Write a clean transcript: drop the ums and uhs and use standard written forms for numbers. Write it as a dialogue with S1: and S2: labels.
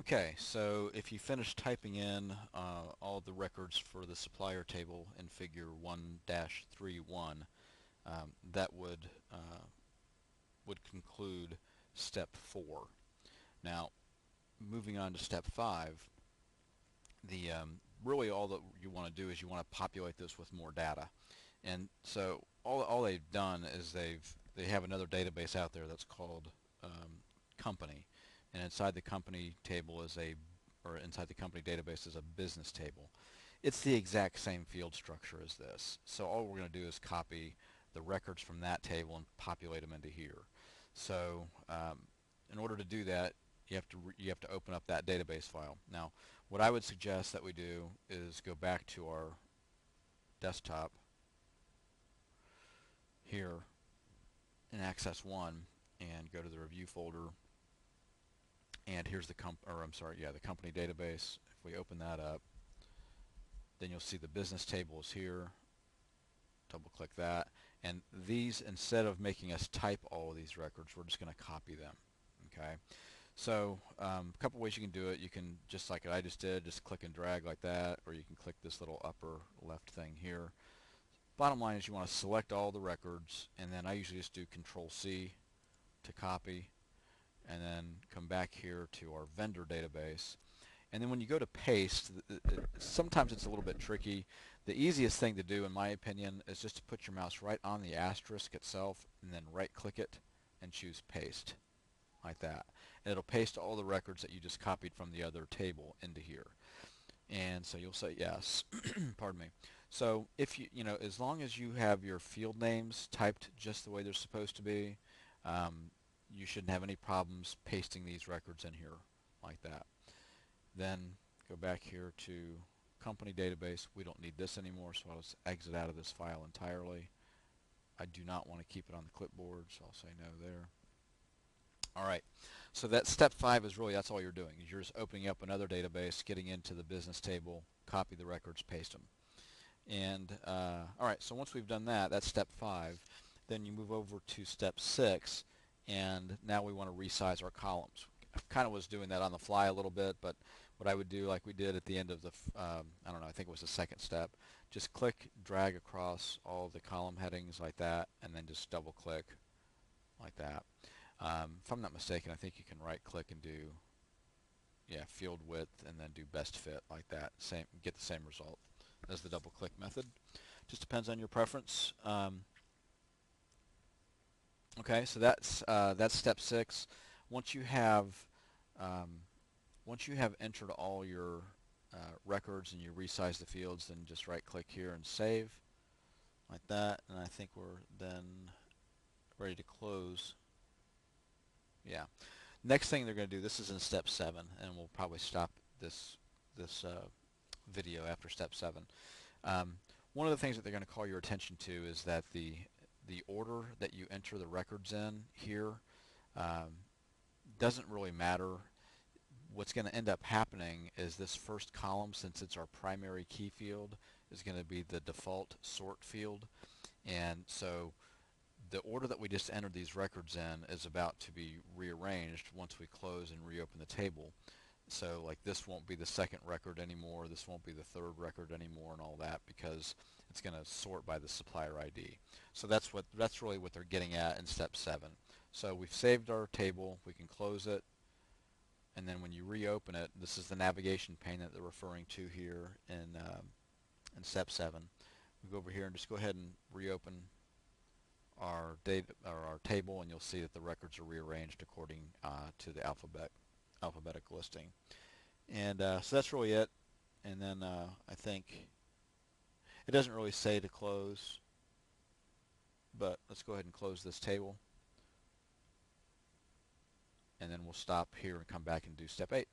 S1: Okay, so if you finish typing in all the records for the supplier table in figure 1-31, that would conclude step 4. Now, moving on to step 5, the really all that you want to do is you want to populate this with more data. And so all they've done is they have another database out there that's called company, and inside the company table is or inside the company database is a business table. It's the exact same field structure as this. So all we're going to do is copy the records from that table and populate them into here. So in order to do that, you have to open up that database file. Now, what I would suggest that we do is go back to our desktop here in Access 1 and go to the review folder, and here's the the company database. If we open that up, then you'll see the business table is here. Double click that, and these, instead of making us type all of these records, we're just going to copy them. Okay, so a couple ways you can do it. You can, just like I just did, just click and drag like that, or you can click this little upper left thing here. Bottom line is you want to select all the records, and then I usually just do Control C to copy, and then come back here to our vendor database. And then when you go to paste, sometimes it's a little bit tricky. The easiest thing to do, in my opinion, is just to put your mouse right on the asterisk itself and then right click it and choose paste, like that. And it'll paste all the records that you just copied from the other table into here. And so you'll say yes. Pardon me. So if as long as you have your field names typed just the way they're supposed to be, you shouldn't have any problems pasting these records in here like that. Then go back here to company database. We don't need this anymore, so I'll just exit out of this file entirely. I do not want to keep it on the clipboard, so I'll say no there. All right, so that step 5 is really, that's all you're doing. You're just opening up another database, getting into the business table, copy the records, paste them. And all right, so once we've done that, that's step 5. Then you move over to step 6, and now we want to resize our columns. I kind of was doing that on the fly a little bit, but what I would do, like we did at the end of the, I don't know, I think it was the second step, just click, drag across all the column headings like that, and then just double click like that. If I'm not mistaken, I think you can right click and do, yeah, field width, and then do best fit like that. Get the same result as the double click method. Just depends on your preference. Okay, so that's step 6. Once you have um, once you have entered all your records and you resize the fields, then just right click here and save like that, and I think we're then ready to close. Yeah. Next thing they're going to do, this is in step 7, and we'll probably stop this video after step 7. One of the things that they're going to call your attention to is that the order that you enter the records in here doesn't really matter. What's going to end up happening is this first column, since it's our primary key field, is going to be the default sort field. And so the order that we just entered these records in is about to be rearranged once we close and reopen the table. So like this won't be the second record anymore, this won't be the third record anymore, and all that, because it's going to sort by the supplier ID. So that's really what they're getting at in step 7. So we've saved our table, we can close it, and then when you reopen it, this is the navigation pane that they're referring to here in step 7. We go over here and just go ahead and reopen our data or our table, and you'll see that the records are rearranged according to the alphabetical listing. And so that's really it. And then I think it doesn't really say to close, but let's go ahead and close this table, and then we'll stop here and come back and do step 8.